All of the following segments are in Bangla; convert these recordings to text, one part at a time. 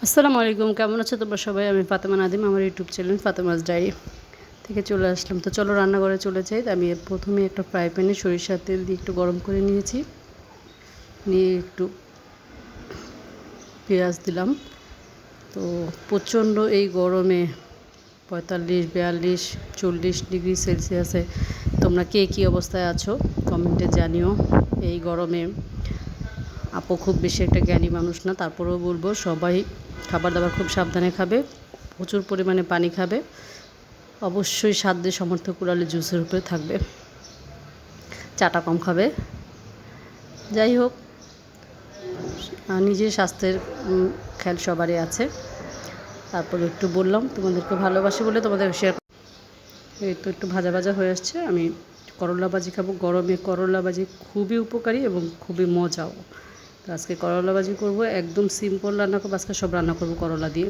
আসসালামু আলাইকুম, কেমন আছো তোমরা সবাই? আমি ফাতেমা নাদিম, আমার ইউটিউব চ্যানেল ফাতেমাস ডায়েরি থেকে চলে আসলাম। তো চলো রান্নাঘরে চলে যাই। আমি প্রথমে একটা ফ্রাই প্যানে সরিষার তেল দিয়ে একটু গরম করে নিয়েছি, নিয়ে একটু পেঁয়াজ দিলাম। তো প্রচণ্ড এই গরমে 45, 42, 40 ডিগ্রি সেলসিয়াসে তোমরা কে কী অবস্থায় আছো কমেন্টে জানিও। এই গরমে আপু খুব বেশি একটা জ্ঞানী মানুষ না, তারপরেও বলবো সবাই খাবার দাবার খুব সাবধানে খাবে, প্রচুর পরিমাণে পানি খাবে, অবশ্যই সাধ্যে সমর্থ কুড়ালে জুসের উপরে থাকবে, চাটা কম খাবে। যাই হোক, নিজের স্বাস্থ্যের খেয়াল সবারই আছে। তারপরে একটু বললাম তোমাদেরকে ভালোবাসি বলে তোমাদের শেয়ার। এই তো একটু ভাজা ভাজা হয়ে আসছে। আমি করলা ভাজি খাবো। গরমে করলা ভাজি খুবই উপকারী এবং খুবই মজাও। তো আজকে করলা ভাজি করবো, একদম সিম্পল রান্না করবো। আজকে সব রান্না করবো করলা দিয়ে।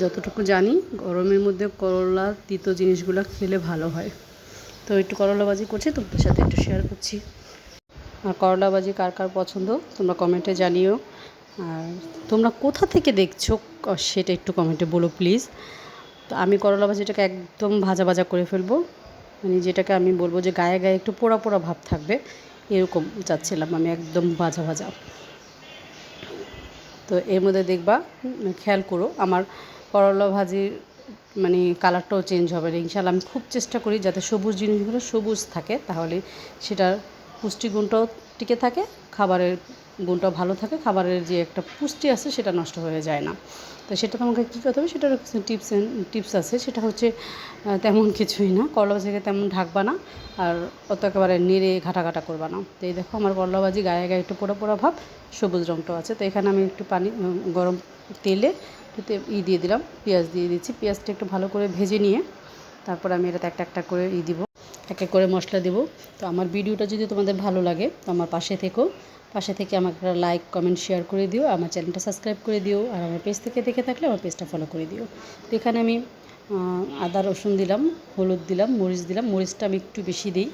যতটুকু জানি গরমের মধ্যে করলা তিতো জিনিসগুলো খেলে ভালো হয়। তো একটু করলা ভাজি করছি, তোমাদের সাথে একটু শেয়ার করছি। আর করলা ভাজি কার কার পছন্দ তোমরা কমেন্টে জানিও। আর তোমরা কোথা থেকে দেখছো সেটা একটু কমেন্টে বলো প্লিজ। তো আমি করলা ভাজিটাকে একদম ভাজা ভাজা করে ফেলবো, মানে যেটাকে আমি বলবো যে গায়ে গায়ে একটু পোড়া পোড়া ভাব থাকবে, এরকম চাচ্ছিলাম আমি, একদম ভাজা ভাজা। তো এর মধ্যে দেখবা, খেয়াল করো আমার করলা ভাজির মানে কালারটাও চেঞ্জ হবে না ইনশাআল্লাহ। আমি খুব চেষ্টা করি যাতে সবুজ জিনিসগুলো সবুজ থাকে, তাহলে সেটার পুষ্টিগুণটাও টিকে থাকে, খাবারের গুণটাও ভালো থাকে, খাবারের যে একটা পুষ্টি আছে সেটা নষ্ট হয়ে যায় না। তো সেটা তোমাকে কী করতে হবে, সেটার কিছু টিপস আছে। সেটা হচ্ছে তেমন কিছুই না, করলা ভাজিকে তেমন ঢাকবা না, আর অত একেবারে নেড়ে ঘাটা ঘাটা করবা না। তো এই দেখো আমার করলা ভাজি গায়ে গায়ে একটু পোড়া পোড়া ভাব, সবুজ রঙটাও আছে। তো এখানে আমি একটু পানি গরম তেলে দিয়ে দিলাম, পেঁয়াজ দিয়ে দিচ্ছি। পেঁয়াজটা একটু ভালো করে ভেজে নিয়ে তারপর আমি এটাতে একটা একটা করে দিব, এক এক করে মশলা দেবো। তো আমার ভিডিওটা যদি তোমাদের ভালো লাগে তো আমার পাশে থেকে আমাকে একটা লাইক কমেন্ট শেয়ার করে দিও, আমার চ্যানেলটা সাবস্ক্রাইব করে দিও, আর আমার পেজ থেকে দেখে থাকলে আমার পেজটা ফলো করে দিও। তো এখানে আমি আদা রসুন দিলাম, হলুদ দিলাম, মরিচ দিলাম। মরিচটা আমি একটু বেশি দিই,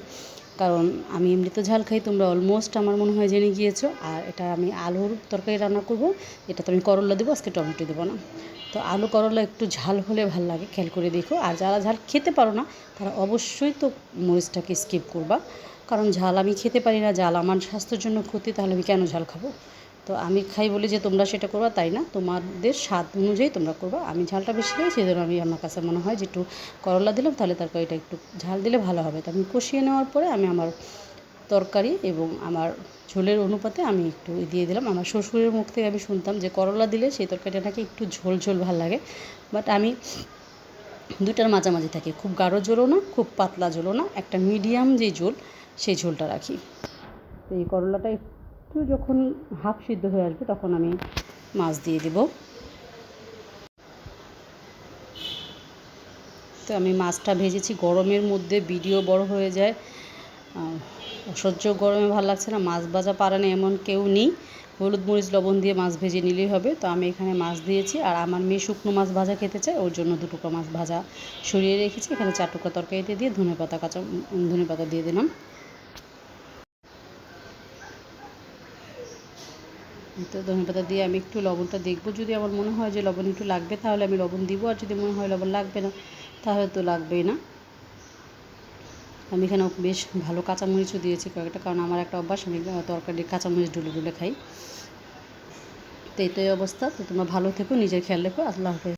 কারণ আমি এমনিতে ঝাল খাই, তোমরা অলমোস্ট আমার মনে হয় জেনে গিয়েছো। আর এটা আমি আলুর তরকারি রান্না করব, এটাতে আমি করলা দেবো, আজকে টমেটো দেবো না। তো আলু করলা একটু ঝাল হলে ভালো লাগে, খেয়াল করে দেখো। আর যারা ঝাল খেতে পারো না তারা অবশ্যই তো মরিচটাকে স্কিপ করবা, কারণ ঝাল আমি খেতে পারি না, ঝাল আমার স্বাস্থ্যের জন্য ক্ষতি, তাহলে আমি কেন ঝাল খাবো? তো আমি খাই বলে যে তোমরা সেটা করবা তাই না, তোমাদের স্বাদ অনুযায়ী তোমরা করবা। আমি ঝালটা বেশি খাই, সেই জন্য আমার কাছে মনে হয় যে একটু করলা দিলাম, তাহলে তরকারিটা একটু ঝাল দিলে ভালো হবে। তো আমি কষিয়ে নেওয়ার পরে আমি আমার তরকারি এবং আমার ঝোলের অনুপাতে আমি একটু দিয়ে দিলাম। আমার শ্বশুরের মুখ থেকে আমি শুনতাম যে করলা দিলে সেই তরকারিটা নাকি একটু ঝোল ঝোল ভালো লাগে, বাট আমি দুটার মাঝামাঝি থাকি, খুব গাঢ় ঝোলও না, খুব পাতলা ঝোলও না, একটা মিডিয়াম যে ঝোল সেই ঝোলটা রাখি। তো এই করলাটা একটু যখন হাফ সিদ্ধ হয়ে আসবে তখন আমি মাছ দিয়ে দেব। তো আমি মাছটা ভেজেছি, গরমের মধ্যে ভিডিও বড় হয়ে যায়, অসহ্য গরমে ভালো লাগছে না, মাছ ভাজা পারে না এমন কেউ নেই, হলুদ মরিচ লবণ দিয়ে মাছ ভেজে নিলেই হবে। তো আমি এখানে মাছ দিয়েছি, আর আমার মেয়ে শুকনো মাছ ভাজা খেতে চায়, ওর জন্য 2 টুকরো মাছ ভাজা সরিয়ে রেখেছি। এখানে 4 টুকরো তরকারিতে দিয়ে ধনে পাতা দিয়ে দিলাম। তো ধনে পাতা দিয়ে আমি একটু লবণটা দেখবো, যদি আমার মনে হয় যে লবণ একটু লাগবে তাহলে আমি লবণ দিব, আর যদি মনে হয় লবণ লাগবে না তাহলে তো লাগবেই না। আমি এখানে বেশ ভালো কাঁচামরিচও দিয়েছি কয়েকটা, কারণ আমার একটা অভ্যাস, আমি তরকারি কাঁচামরিচ ডুলে ডুলে খাই। তো এই অবস্থা। তো তোমরা ভালো থেকো, নিজের খেয়াল রেখো। আল্লাহ হাফেজ।